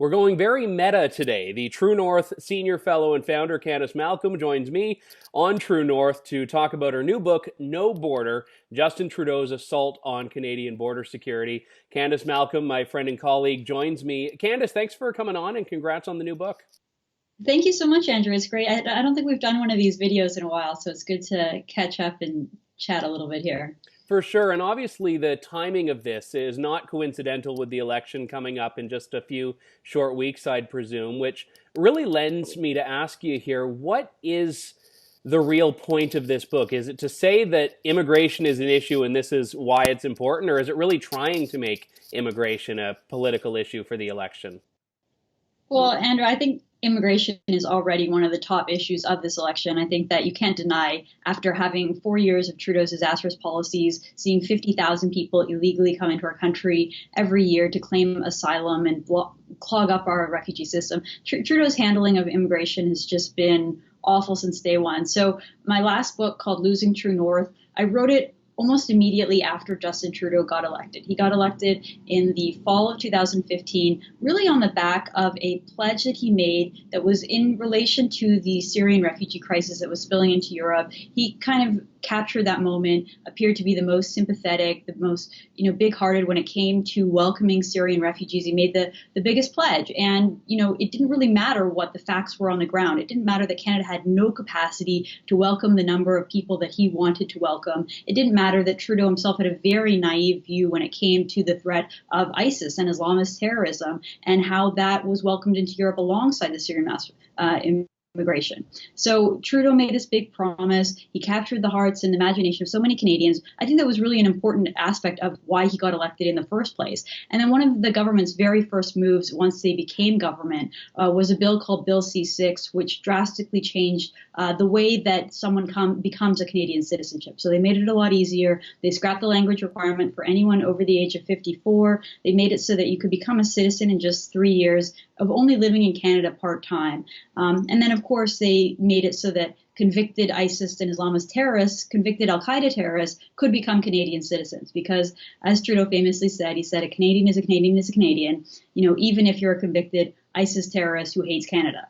We're going very meta today. The True North Senior Fellow and founder Candice Malcolm joins me on True North to talk about her new book, No Border, Justin Trudeau's Assault on Canadian Border Security. Candice Malcolm, my friend and colleague, joins me. Candice, thanks for coming on and congrats on the new book. Thank you so much, Andrew. It's great. I don't think we've done one of these videos in a while, so it's good to catch up and chat a little bit here. For sure, and obviously the timing of this is not coincidental with the election coming up in just a few short weeks, I'd presume, which really lends me to ask you here, what is the real point of this book? Is it to say that immigration is an issue and this is why it's important, or is it really trying to make immigration a political issue for the election? Well, Andrew, I think immigration is already one of the top issues of this election. I think that you can't deny, after having 4 years of Trudeau's disastrous policies, seeing 50,000 people illegally come into our country every year to claim asylum and clog up our refugee system, Trudeau's handling of immigration has just been awful since day one. So my last book, called Losing True North, I wrote it almost immediately after Justin Trudeau got elected. He got elected in the fall of 2015, really on the back of a pledge that he made that was in relation to the Syrian refugee crisis that was spilling into Europe. He kind of captured that moment, appeared to be the most sympathetic, the most, big-hearted when it came to welcoming Syrian refugees. He made the biggest pledge. And, it didn't really matter what the facts were on the ground. It didn't matter that Canada had no capacity to welcome the number of people that he wanted to welcome. It didn't matter that Trudeau himself had a very naive view when it came to the threat of ISIS and Islamist terrorism and how that was welcomed into Europe alongside the Syrian mass immigration. So Trudeau made this big promise. He captured the hearts and imagination of so many Canadians. I think that was really an important aspect of why he got elected in the first place. And then one of the government's very first moves once they became government was a bill called Bill C-6, which drastically changed the way that someone becomes a Canadian citizenship. So they made it a lot easier. They scrapped the language requirement for anyone over the age of 54. They made it so that you could become a citizen in just 3 years of only living in Canada part-time. And then, of course, they made it so that convicted ISIS and Islamist terrorists, convicted al-Qaeda terrorists, could become Canadian citizens. Because, as Trudeau famously said, he said, a Canadian is a Canadian is a Canadian, even if you're a convicted ISIS terrorist who hates Canada,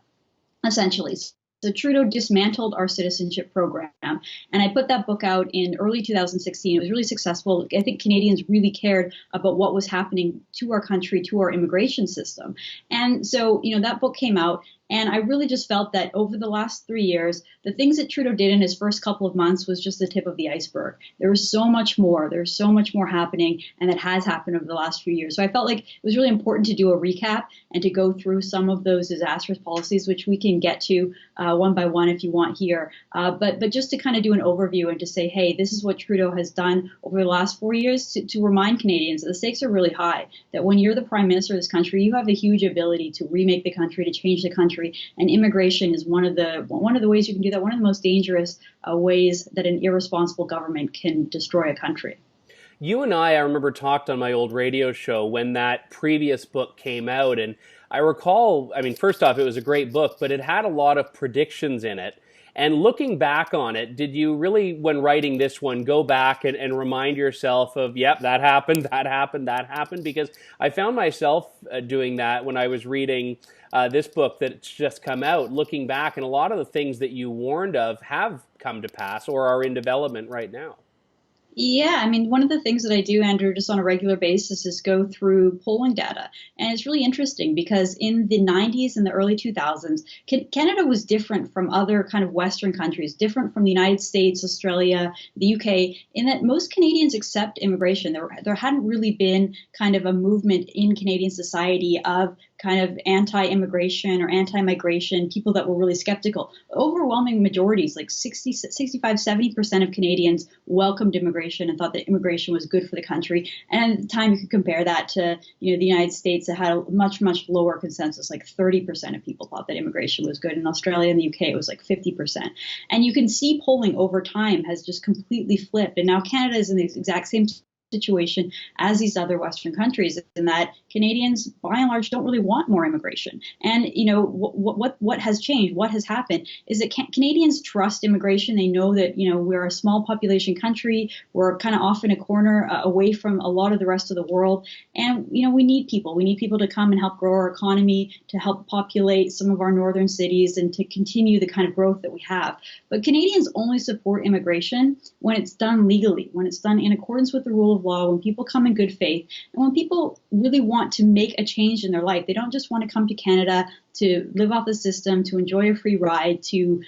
essentially. So Trudeau dismantled our citizenship program, and I put that book out in early 2016. It was really successful. I think Canadians really cared about what was happening to our country, to our immigration system. And so, that book came out, and I really just felt that over the last 3 years, the things that Trudeau did in his first couple of months was just the tip of the iceberg. There was so much more. There's so much more happening, and that has happened over the last few years. So I felt like it was really important to do a recap and to go through some of those disastrous policies, which we can get to one by one if you want here. But just to kind of do an overview and to say, hey, this is what Trudeau has done over the last 4 years to remind Canadians that the stakes are really high, that when you're the prime minister of this country, you have a huge ability to remake the country, to change the country. And immigration is one of the ways you can do that, one of the most dangerous ways that an irresponsible government can destroy a country. You and I remember talked on my old radio show when that previous book came out, and I recall, first off, it was a great book, but it had a lot of predictions in it. And looking back on it, did you really, when writing this one, go back and remind yourself of, yep, that happened, that happened, that happened? Because I found myself doing that when I was reading this book that's just come out, looking back, and a lot of the things that you warned of have come to pass or are in development right now. Yeah, one of the things that I do, Andrew, just on a regular basis is go through polling data. And it's really interesting because in the 90s and the early 2000s, Canada was different from other kind of Western countries, different from the United States, Australia, the UK, in that most Canadians accept immigration. There hadn't really been kind of a movement in Canadian society of kind of anti-immigration or anti-migration, people that were really skeptical. Overwhelming majorities, like 65, 70% of Canadians welcomed immigration and thought that immigration was good for the country. And at the time, you could compare that to, the United States that had a much, much lower consensus, like 30% of people thought that immigration was good. In Australia and the UK, it was like 50%. And you can see polling over time has just completely flipped. And now Canada is in the exact same situation as these other Western countries, in that Canadians, by and large, don't really want more immigration. And what has changed, what has happened, is that Canadians trust immigration. They know that we're a small population country. We're kind of off in a corner away from a lot of the rest of the world, and we need people. We need people to come and help grow our economy, to help populate some of our northern cities, and to continue the kind of growth that we have. But Canadians only support immigration when it's done legally, when it's done in accordance with the rule of law, when people come in good faith, and when people really want to make a change in their life. They don't just want to come to Canada to live off the system, to enjoy a free ride, to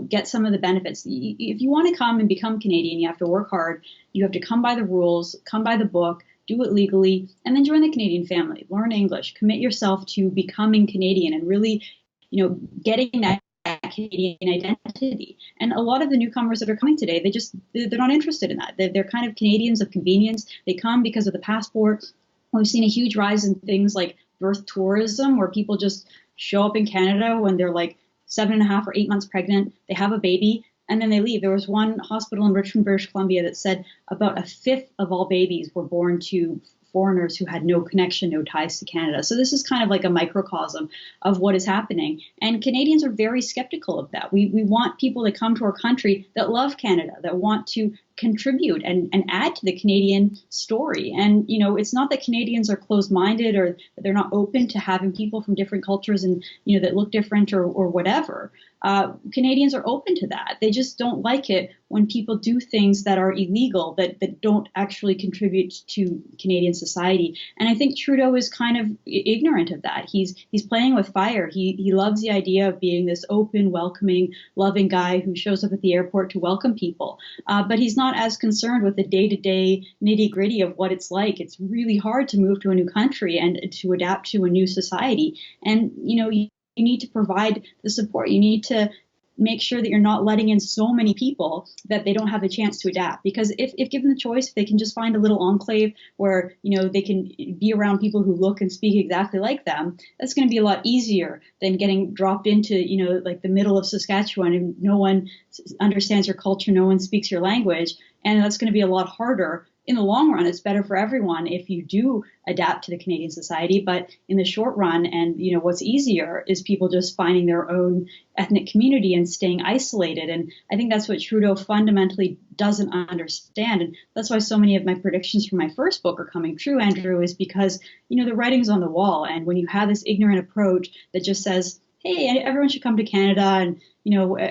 get some of the benefits. If you want to come and become Canadian, you have to work hard. You have to come by the rules, come by the book, do it legally, and then join the Canadian family. Learn English, commit yourself to becoming Canadian, and really, getting that Canadian identity. And a lot of the newcomers that are coming today, they're not interested in that. They're kind of Canadians of convenience. They come because of the passport. We've seen a huge rise in things like birth tourism, where people just show up in Canada when they're like 7.5 or 8 months pregnant. They have a baby, and then they leave. There was one hospital in Richmond, British Columbia, that said about a fifth of all babies were born to foreigners who had no connection, no ties to Canada. So this is kind of like a microcosm of what is happening. And Canadians are very skeptical of that. We want people to come to our country that love Canada, that want to contribute and add to the Canadian story. And, it's not that Canadians are closed-minded or that they're not open to having people from different cultures and, that look different or whatever. Canadians are open to that. They just don't like it when people do things that are illegal, that don't actually contribute to Canadian society. And I think Trudeau is kind of ignorant of that. He's playing with fire. He loves the idea of being this open, welcoming, loving guy who shows up at the airport to welcome people. But he's not as concerned with the day-to-day nitty-gritty of what it's like. It's really hard to move to a new country and to adapt to a new society. And, you need to provide the support. You need to make sure that you're not letting in so many people that they don't have the chance to adapt. Because if given the choice, if they can just find a little enclave where, they can be around people who look and speak exactly like them, that's going to be a lot easier than getting dropped into, like the middle of Saskatchewan and no one understands your culture, no one speaks your language. And that's going to be a lot harder. In the long run, it's better for everyone if you do adapt to the Canadian society. But in the short run, and what's easier is people just finding their own ethnic community and staying isolated. And I think that's what Trudeau fundamentally doesn't understand. And that's why so many of my predictions from my first book are coming true, Andrew, is because, the writing's on the wall. And when you have this ignorant approach that just says, hey, everyone should come to Canada and,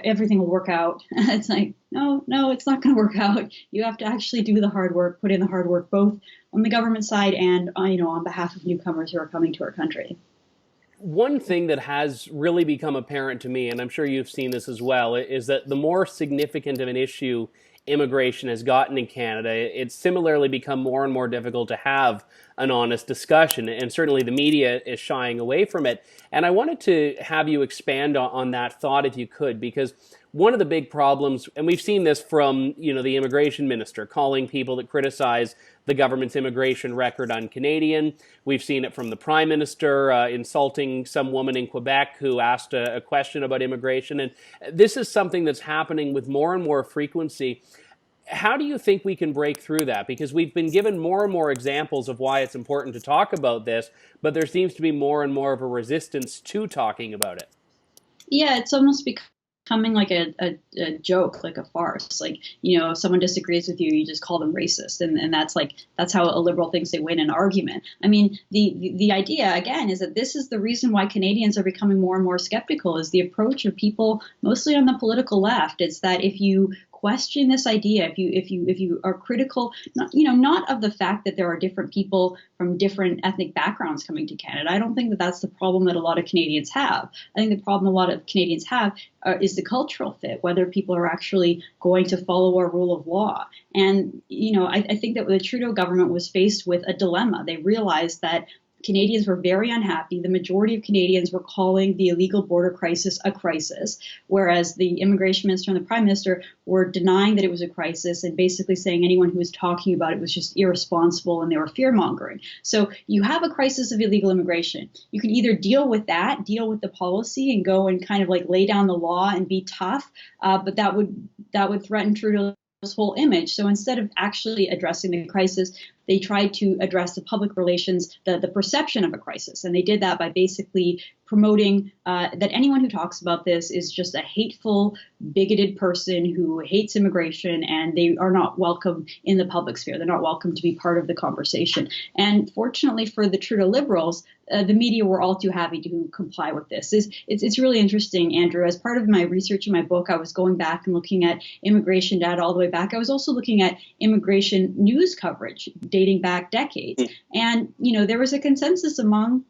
everything will work out. It's like, no, it's not going to work out. You have to actually do the hard work, put in the hard work, both on the government side and, on behalf of newcomers who are coming to our country. One thing that has really become apparent to me, and I'm sure you've seen this as well, is that the more significant of an issue immigration has gotten in Canada, it's similarly become more and more difficult to have an honest discussion, and certainly the media is shying away from it. And I wanted to have you expand on that thought if you could, because one of the big problems, and we've seen this from the immigration minister calling people that criticize the government's immigration record un-Canadian. We've seen it from the prime minister insulting some woman in Quebec who asked a question about immigration. And this is something that's happening with more and more frequency. How do you think we can break through that? Because we've been given more and more examples of why it's important to talk about this, but there seems to be more and more of a resistance to talking about it. Yeah, it's almost becoming like a joke, like a farce. Like, if someone disagrees with you, you just call them racist. And that's how a liberal thinks they win an argument. I mean, the idea, again, is that this is the reason why Canadians are becoming more and more skeptical, is the approach of people mostly on the political left. It's that if you question this idea, if you are critical, not of the fact that there are different people from different ethnic backgrounds coming to Canada. I don't think that that's the problem that a lot of Canadians have. I think the problem a lot of Canadians have is the cultural fit, whether people are actually going to follow our rule of law. And, I think that the Trudeau government was faced with a dilemma. They realized that Canadians were very unhappy. The majority of Canadians were calling the illegal border crisis a crisis, whereas the immigration minister and the prime minister were denying that it was a crisis and basically saying anyone who was talking about it was just irresponsible and they were fear-mongering. So you have a crisis of illegal immigration. You can either deal with that, deal with the policy and go and kind of like lay down the law and be tough, but that would threaten Trudeau's whole image. So instead of actually addressing the crisis, they tried to address the public relations, the perception of a crisis. And they did that by basically promoting that anyone who talks about this is just a hateful, bigoted person who hates immigration, and they are not welcome in the public sphere. They're not welcome to be part of the conversation. And fortunately for the Trudeau Liberals, the media were all too happy to comply with this. It's really interesting, Andrew. As part of my research in my book, I was going back and looking at immigration data all the way back. I was also looking at immigration news coverage dating back decades. And, there was a consensus among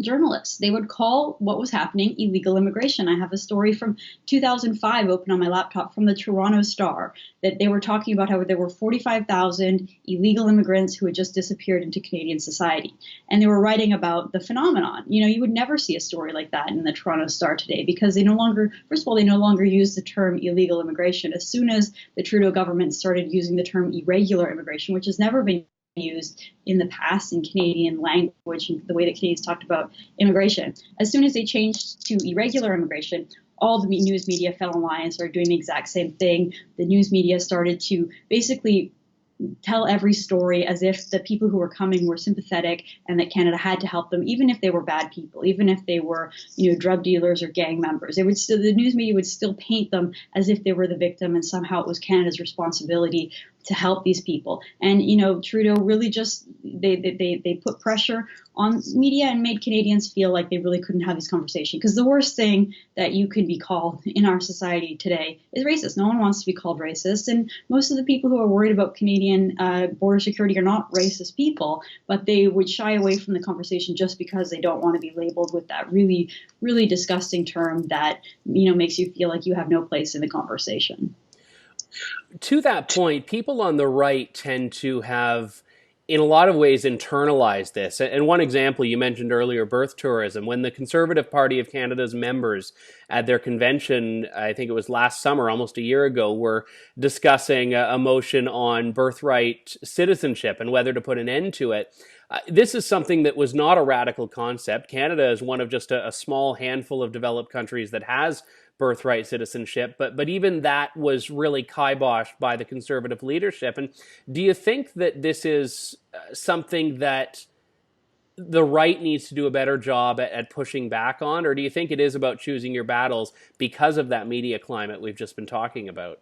journalists. They would call what was happening illegal immigration. I have a story from 2005 open on my laptop from the Toronto Star that they were talking about how there were 45,000 illegal immigrants who had just disappeared into Canadian society. And they were writing about the phenomenon. You would never see a story like that in the Toronto Star today because they no longer, first of all, they no longer use the term illegal immigration. As soon as the Trudeau government started using the term irregular immigration, which has never been used in the past in Canadian language and the way that Canadians talked about immigration. As soon as they changed to irregular immigration, all the news media fell in line and started doing the exact same thing. The news media started to basically tell every story as if the people who were coming were sympathetic and that Canada had to help them, even if they were bad people, even if they were, drug dealers or gang members. The news media would still paint them as if they were the victim, and somehow it was Canada's responsibility to help these people. And, Trudeau really just, they put pressure on media and made Canadians feel like they really couldn't have this conversation. Because the worst thing that you could be called in our society today is racist. No one wants to be called racist. And most of the people who are worried about Canadian border security are not racist people, but they would shy away from the conversation just because they don't want to be labeled with that really, really disgusting term that, makes you feel like you have no place in the conversation. To that point, people on the right tend to have, in a lot of ways, internalized this. And one example you mentioned earlier, birth tourism. When the Conservative Party of Canada's members at their convention, I think it was last summer, almost a year ago, were discussing a motion on birthright citizenship and whether to put an end to it. This is something that was not a radical concept. Canada is one of just a small handful of developed countries that has birthright citizenship, but even that was really kiboshed by the Conservative leadership. And do you think that this is something that the right needs to do a better job at pushing back on, or do you think it is about choosing your battles because of that media climate we've just been talking about?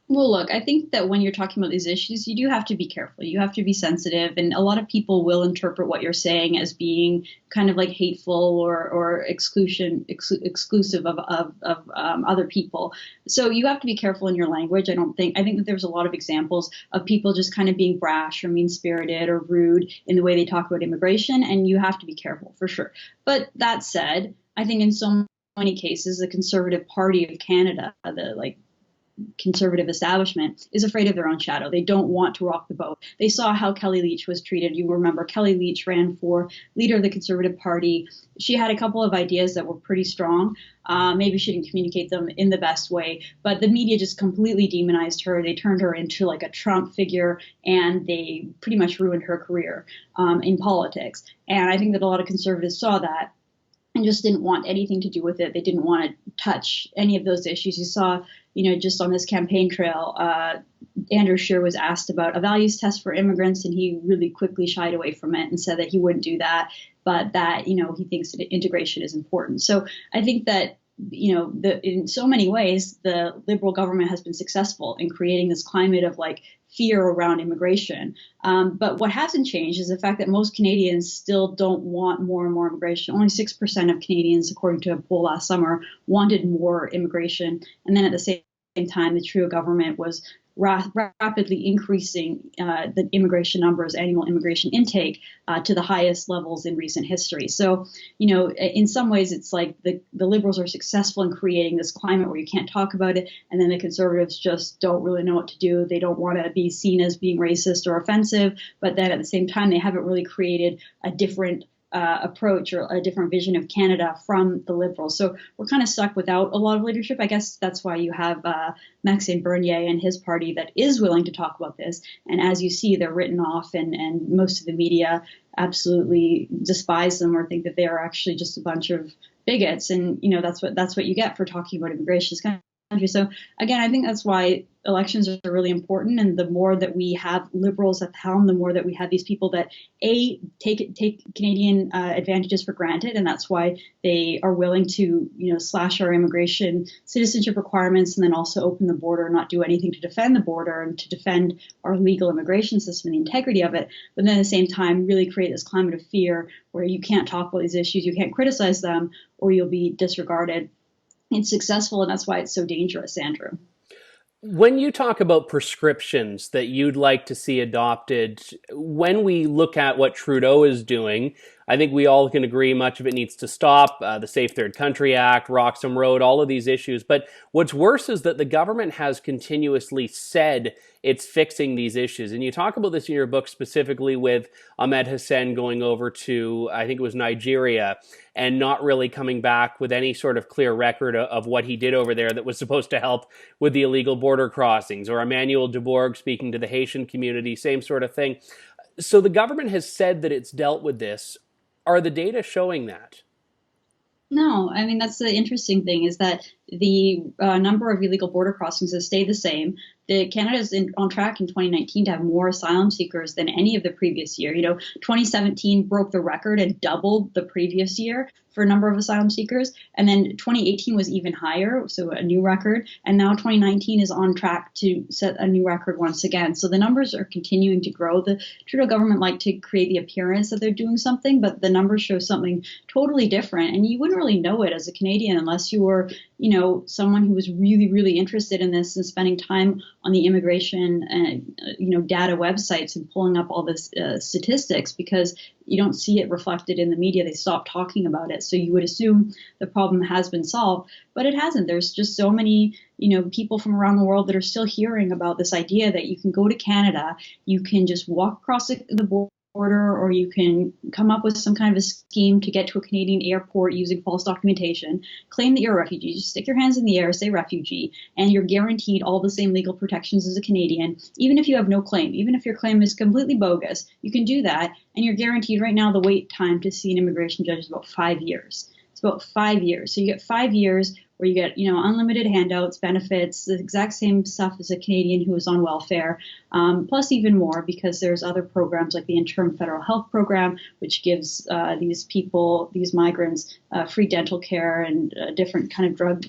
Well, look, I think that when you're talking about these issues, you do have to be careful. You have to be sensitive. And a lot of people will interpret what you're saying as being kind of like hateful or exclusive of other people. So you have to be careful in your language. I think that there's a lot of examples of people just kind of being brash or mean-spirited or rude in the way they talk about immigration. And you have to be careful for sure. But that said, I think in so many cases, the Conservative Party of Canada, the conservative establishment, is afraid of their own shadow. They don't want to rock the boat. They saw how Kelly Leitch was treated. You remember Kelly Leitch ran for leader of the Conservative Party. She had a couple of ideas that were pretty strong. Maybe she didn't communicate them in the best way, but the media just completely demonized her. They turned her into like a Trump figure, and they pretty much ruined her career in politics. And I think that a lot of conservatives saw that and just didn't want anything to do with it. They didn't want to touch any of those issues. You saw, just on this campaign trail, Andrew Scheer was asked about a values test for immigrants, and he really quickly shied away from it and said that he wouldn't do that, but that, he thinks that integration is important. So I think that, in so many ways, the Liberal government has been successful in creating this climate of fear around immigration. But what hasn't changed is the fact that most Canadians still don't want more and more immigration. Only 6% of Canadians, according to a poll last summer, wanted more immigration. And then at the same time, the Trudeau government was rapidly increasing the immigration numbers, annual immigration intake to the highest levels in recent history. So, in some ways, it's like the Liberals are successful in creating this climate where you can't talk about it, and then the Conservatives just don't really know what to do. They don't want to be seen as being racist or offensive, but then at the same time, they haven't really created a different approach or a different vision of Canada from the Liberals. So we're kind of stuck without a lot of leadership. I guess that's why you have Maxime Bernier and his party that is willing to talk about this. And as you see, they're written off, and most of the media absolutely despise them or think that they are actually just a bunch of bigots. And that's what you get for talking about immigration in this country. So again, I think that's why elections are really important, and the more that we have liberals at the helm, the more that we have these people that take Canadian advantages for granted, and that's why they are willing to slash our immigration citizenship requirements, and then also open the border and not do anything to defend the border and to defend our legal immigration system and the integrity of it. But then at the same time, really create this climate of fear where you can't talk about these issues, you can't criticize them, or you'll be disregarded. It's successful, and that's why it's so dangerous, Andrew. When you talk about prescriptions that you'd like to see adopted, when we look at what Trudeau is doing, I think we all can agree much of it needs to stop. The Safe Third Country Act, Roxham Road, all of these issues. But what's worse is that the government has continuously said it's fixing these issues. And you talk about this in your book specifically with Ahmed Hussein going over to, I think it was Nigeria, and not really coming back with any sort of clear record of what he did over there that was supposed to help with the illegal border crossings, or Emmanuel Dubourg speaking to the Haitian community, same sort of thing. So the government has said that it's dealt with this. Are the data showing that? No, I mean, that's the interesting thing is that the number of illegal border crossings has stayed the same. Canada is on track in 2019 to have more asylum seekers than any of the previous year. 2017 broke the record and doubled the previous year for a number of asylum seekers. And then 2018 was even higher, so a new record. And now 2019 is on track to set a new record once again. So the numbers are continuing to grow. The Trudeau government like to create the appearance that they're doing something, but the numbers show something totally different. And you wouldn't really know it as a Canadian unless you were, someone who was really, really interested in this and spending time on the immigration data websites and pulling up all this statistics, because you don't see it reflected in the media. They stop talking about it. So you would assume the problem has been solved, but it hasn't. There's just so many, people from around the world that are still hearing about this idea that you can go to Canada, you can just walk across the border, or you can come up with some kind of a scheme to get to a Canadian airport using false documentation, claim that you're a refugee, just stick your hands in the air, say refugee, and you're guaranteed all the same legal protections as a Canadian, even if you have no claim, even if your claim is completely bogus, you can do that, and you're guaranteed right now the wait time to see an immigration judge is about 5 years. It's about 5 years. So you get 5 years where you get, unlimited handouts, benefits, the exact same stuff as a Canadian who is on welfare, plus even more, because there's other programs like the Interim Federal Health Program, which gives these migrants, free dental care and different kind of drug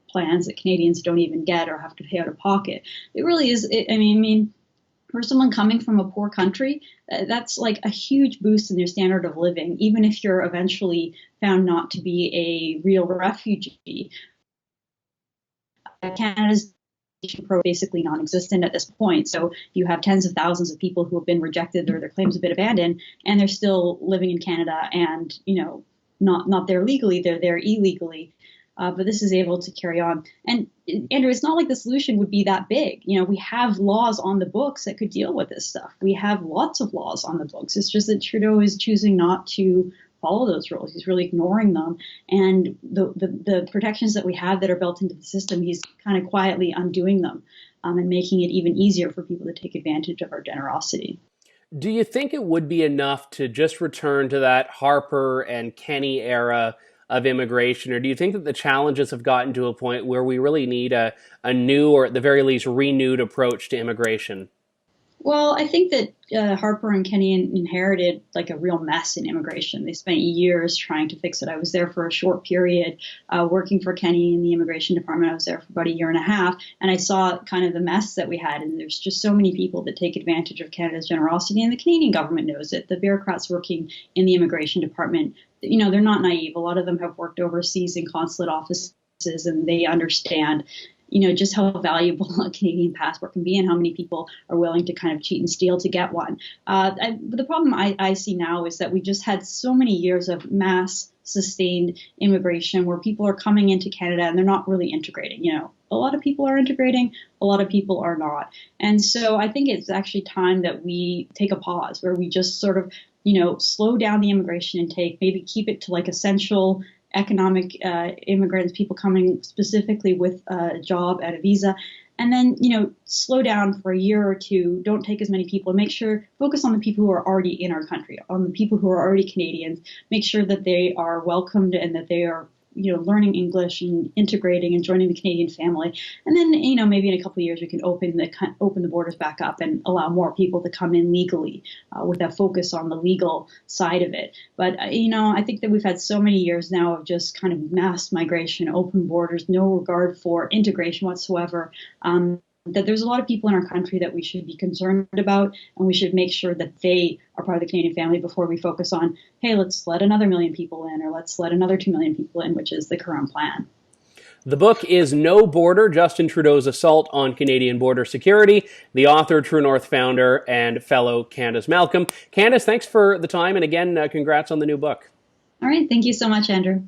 plans that Canadians don't even get or have to pay out of pocket. It really is. For someone coming from a poor country, that's like a huge boost in their standard of living, even if you're eventually found not to be a real refugee. Canada's basically non-existent at this point. So you have tens of thousands of people who have been rejected or their claims have been abandoned, and they're still living in Canada and, not there legally, they're there illegally. But this is able to carry on. And Andrew, it's not like the solution would be that big. We have laws on the books that could deal with this stuff. We have lots of laws on the books. It's just that Trudeau is choosing not to follow those rules. He's really ignoring them. And the protections that we have that are built into the system, he's kind of quietly undoing them and making it even easier for people to take advantage of our generosity. Do you think it would be enough to just return to that Harper and Kenney era of immigration, or do you think that the challenges have gotten to a point where we really need a new, or at the very least renewed, approach to immigration? Well, I think that Harper and Kenney inherited like a real mess in immigration. They spent years trying to fix it. I was there for a short period working for Kenney in the immigration department. I was there for about a year and a half, and I saw kind of the mess that we had. And there's just so many people that take advantage of Canada's generosity, and the Canadian government knows it. The bureaucrats working in the immigration department, they're not naive. A lot of them have worked overseas in consulate offices, and they understand just how valuable a Canadian passport can be and how many people are willing to kind of cheat and steal to get one. The problem I see now is that we just had so many years of mass sustained immigration where people are coming into Canada and they're not really integrating. A lot of people are integrating, a lot of people are not. And so I think it's actually time that we take a pause where we just sort of, slow down the immigration intake, maybe keep it to like essential economic immigrants, people coming specifically with a job and a visa, and then, slow down for a year or two, don't take as many people, and make sure, focus on the people who are already in our country, on the people who are already Canadians, make sure that they are welcomed and that they are learning English and integrating and joining the Canadian family. And then, maybe in a couple of years, we can open the borders back up and allow more people to come in legally with a focus on the legal side of it. But, I think that we've had so many years now of just kind of mass migration, open borders, no regard for integration whatsoever. That there's a lot of people in our country that we should be concerned about, and we should make sure that they are part of the Canadian family before we focus on, hey, let's let another 1 million people in, or let's let another 2 million people in, which is the current plan. The book is No Border, Justin Trudeau's Assault on Canadian Border Security. The author, True North founder, and fellow Candice Malcolm. Candice, thanks for the time, and again, congrats on the new book. All right, thank you so much, Andrew.